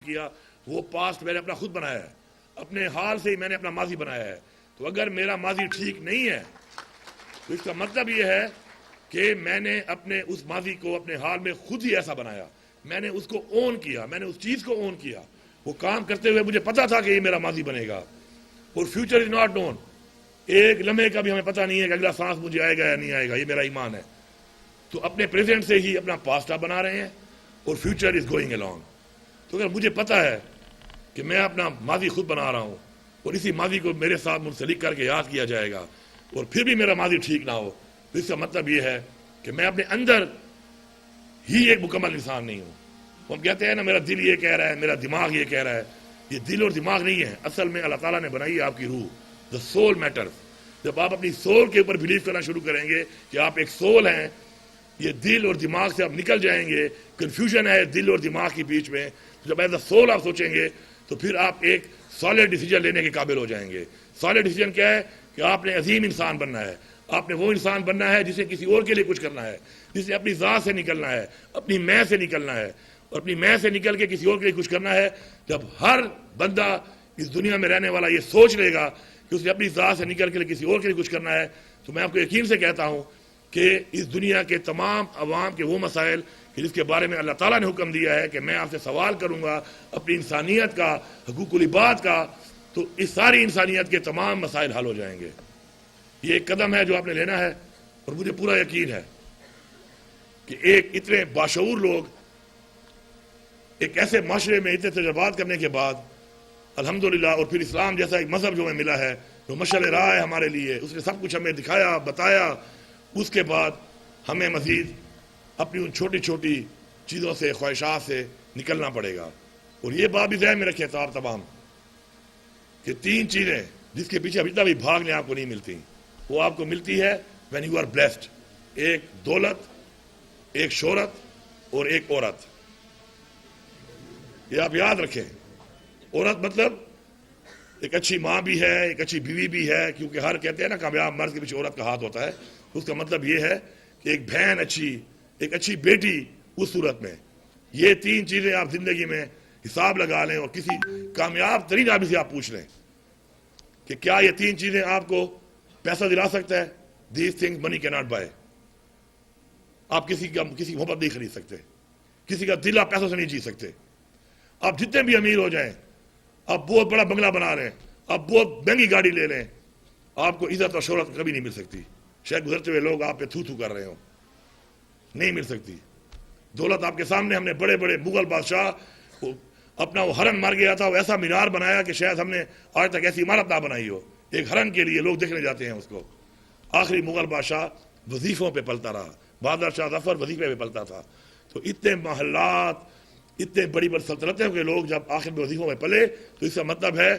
کیا وہ پاسٹ میں نے اپنا خود بنایا ہے، اپنے حال سے ہی میں نے اپنا ماضی بنایا ہے. تو اگر میرا ماضی ٹھیک نہیں ہے تو اس کا مطلب یہ ہے کہ میں نے اپنے اس ماضی کو اپنے حال میں خود ہی ایسا بنایا، میں نے اس کو اون کیا، میں نے اس چیز کو اون کیا. وہ کام کرتے ہوئے مجھے پتا تھا کہ یہ میرا ماضی بنے گا. اور فیوچر از ناٹ نون، ایک لمحے کا بھی ہمیں پتہ نہیں ہے کہ اگلا سانس مجھے آئے گا یا نہیں آئے گا. یہ میرا ایمان ہے. تو اپنے پریزنٹ سے ہی اپنا پاسٹ آپ بنا رہے ہیں اور فیوچر از گوئنگ along. تو اگر مجھے پتا ہے کہ میں اپنا ماضی خود بنا رہا ہوں اور اسی ماضی کو میرے ساتھ منسلک کر کے یاد کیا جائے گا اور پھر بھی میرا ماضی ٹھیک نہ ہو، تو اس کا مطلب یہ ہے کہ میں اپنے اندر ہی ایک مکمل انسان نہیں ہوں. ہم کہتے ہیں نا میرا دل یہ کہہ رہا ہے، میرا دماغ یہ کہہ رہا ہے. یہ دل اور دماغ نہیں ہے، اصل میں اللہ تعالیٰ نے بنائی ہے آپ کی روح. دا سول میٹر. جب آپ اپنی سول کے اوپر بلیو کرنا شروع کریں گے کہ آپ ایک سول ہیں، یہ دل اور دماغ سے آپ نکل جائیں گے. کنفیوژن ہے دل اور دماغ کے بیچ میں. جب ایز اے سول آپ سوچیں گے تو پھر آپ ایک سالڈ ڈیسیجن لینے کے قابل ہو جائیں گے. سالڈ ڈیسیجن کیا ہے کہ آپ نے عظیم انسان بننا ہے. آپ نے وہ انسان بننا ہے جسے کسی اور کے لیے کچھ کرنا ہے، جسے اپنی ذات سے نکلنا ہے، اپنی میں سے نکلنا ہے. اور اپنی میں سے نکل کے کسی اور کے لیے کچھ کرنا ہے. جب ہر بندہ اس دنیا میں رہنے والا یہ سوچ لے گا کہ اسے اپنی ذات سے نکل کے کسی اور کے لیے کچھ کرنا ہے، تو میں آپ کو یقین سے کہتا ہوں کہ اس دنیا کے تمام عوام کے وہ مسائل جس کے بارے میں اللہ تعالیٰ نے حکم دیا ہے کہ میں آپ سے سوال کروں گا اپنی انسانیت کا، حقوق العباد کا، تو اس ساری انسانیت کے تمام مسائل حل ہو جائیں گے. یہ ایک قدم ہے جو آپ نے لینا ہے. اور مجھے پورا یقین ہے کہ ایک اتنے باشعور لوگ ایک ایسے معاشرے میں اتنے تجربات کرنے کے بعد الحمدللہ، اور پھر اسلام جیسا ایک مذہب جو ہمیں ملا ہے، جو مشعل راہ ہے ہمارے لیے، اس نے سب کچھ ہمیں دکھایا، بتایا. اس کے بعد ہمیں مزید اپنی ان چھوٹی چھوٹی چیزوں سے، خواہشات سے نکلنا پڑے گا. اور یہ بات بھی ذہن میں رکھیں صاحب تمام کہ تین چیزیں جس کے پیچھے ابھی تک بھی بھاگنے آپ کو نہیں ملتی، وہ آپ کو ملتی ہے when you are blessed. ایک دولت، ایک شہرت اور ایک عورت. یہ آپ یاد رکھیں. عورت مطلب ایک اچھی ماں بھی ہے، ایک اچھی بیوی بھی ہے، کیونکہ ہر کہتے ہیں نا کامیاب مرد کے پیچھے عورت کا ہاتھ ہوتا ہے. اس کا مطلب یہ ہے کہ ایک بہن اچھی، ایک اچھی بیٹی اس صورت میں. یہ تین چیزیں آپ زندگی میں حساب لگا لیں اور کسی کامیاب ترین آدمی سے آپ پوچھ لیں کہ کیا یہ تین چیزیں آپ کو پیسہ دلا سکتا ہے. دیز تھنگز منی کی ناٹ بائی. آپ کسی محبت نہیں خرید سکتے، کسی کا دل آپ پیسوں سے نہیں جیت سکتے. آپ جتنے بھی امیر ہو جائیں، آپ بہت بڑا بنگلہ بنا رہے ہیں، آپ بہت مہنگی گاڑی لے لیں، آپ کو عزت اور شہرت کبھی نہیں مل سکتی. شاید گزرتے ہوئے لوگ آپ پہ تھو تھو کر رہے ہوں، نہیں مل سکتی. دولت آپ کے سامنے، ہم نے بڑے بڑے مغل بادشاہ اپنا وہ ہرن مار گیا تھا، وہ ایسا مینار بنایا کہ شاید ہم نے آج تک ایسی عمارت نہ بنائی ہو. ایک ہرن کے لیے لوگ دیکھنے جاتے ہیں اس کو. آخری مغل بادشاہ وظیفوں پہ پلتا رہا، بہادر شاہ ظفر وظیفے پہ پلتا تھا. تو اتنے محلات، اتنے بڑی بڑی سلطنتوں کے لوگ جب آخر میں وظیفوں میں پلے، تو اس کا مطلب ہے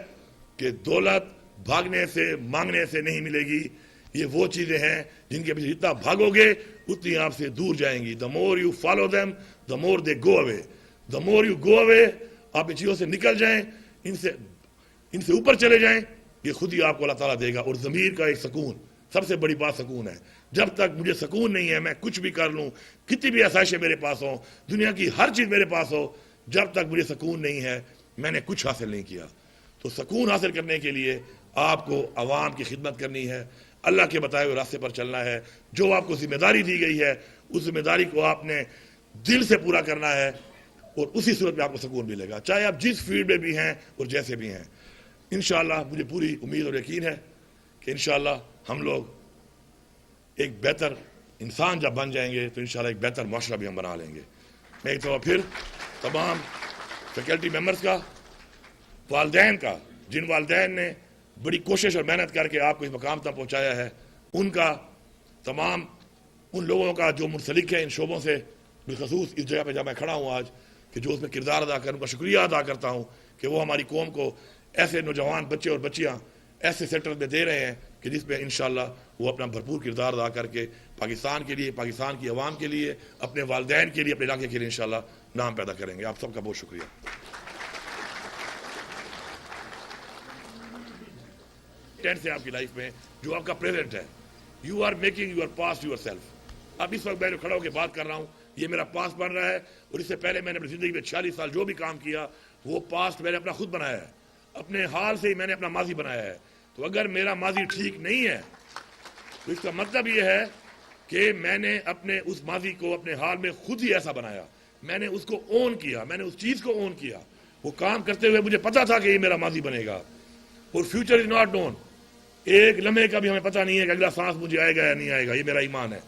کہ دولت بھاگنے سے، مانگنے سے نہیں ملے گی. یہ وہ چیزیں ہیں جن کے پیچھے جتنا بھاگو گے اتنی آپ سے دور جائیں گی. the more you follow them the more they go away. the more you go away، آپ ان چیزوں سے نکل جائیں، ان سے اوپر چلے جائیں، یہ خود ہی آپ کو اللہ تعالیٰ دے گا. اور ضمیر کا ایک سکون، سب سے بڑی بات سکون ہے. جب تک مجھے سکون نہیں ہے، میں کچھ بھی کر لوں، کتنی بھی آسائشیں میرے پاس ہوں، دنیا کی ہر چیز میرے پاس ہو، جب تک مجھے سکون نہیں ہے میں نے کچھ حاصل نہیں کیا. تو سکون حاصل کرنے کے لیے آپ کو عوام کی خدمت کرنی ہے، اللہ کے بتائے ہوئے راستے پر چلنا ہے. جو آپ کو ذمہ داری دی گئی ہے اس ذمہ داری کو آپ نے دل سے پورا کرنا ہے، اور اسی صورت میں آپ کو سکون ملے گا، چاہے آپ جس فیلڈ میں بھی ہیں اور جیسے بھی ہیں. انشاءاللہ مجھے پوری امید اور یقین ہے کہ انشاءاللہ ہم لوگ ایک بہتر انسان جب بن جائیں گے تو انشاءاللہ ایک بہتر معاشرہ بھی ہم بنا لیں گے. میں ایک دفعہ پھر تمام فیکلٹی ممبرز کا، والدین کا، جن والدین نے بڑی کوشش اور محنت کر کے آپ کو اس مقام تک پہنچایا ہے، ان کا، تمام ان لوگوں کا جو منسلک ہے ان شعبوں سے، بالخصوص اس جگہ پہ جب میں کھڑا ہوں آج، کہ جو اس میں کردار ادا کروں، ان کا شکریہ ادا کرتا ہوں کہ وہ ہماری قوم کو ایسے نوجوان بچے اور بچیاں ایسے سیکٹر میں دے رہے ہیں کہ جس میں انشاءاللہ وہ اپنا بھرپور کردار ادا کر کے پاکستان کے لیے، پاکستان کی عوام کے لیے، اپنے والدین کے لیے، اپنے علاقے کے لیے انشاءاللہ نام پیدا کریں گے. آپ سب کا بہت شکریہ. سے آپ کی لائف میں جو آپ کا پریزنٹ ہے، you are making your past yourself. اب اس وقت میں جو کھڑا ہو کے بات کر رہا ہوں، یہ میرا پاس بن رہا ہے. اور اس سے پہلے میں نے اپنی زندگی میں 46 سال جو بھی کام کیا وہ پاسٹ میں نے اپنا خود بنایا ہے، اپنے حال سے ہی میں نے اپنا ماضی بنایا ہے. تو اگر میرا ماضی ٹھیک نہیں ہے تو اس کا مطلب یہ ہے کہ میں نے اپنے اس ماضی کو اپنے حال میں خود ہی ایسا بنایا، میں نے اس کو اون کیا، میں نے اس چیز کو اون کیا. وہ کام کرتے ہوئے مجھے پتا تھا کہ یہ میرا ماضی بنے گا. اور فیوچر از ناٹ نون، ایک لمحے کا بھی ہمیں پتہ نہیں ہے کہ اگلا سانس مجھے آئے گا یا نہیں آئے گا. یہ میرا ایمان ہے.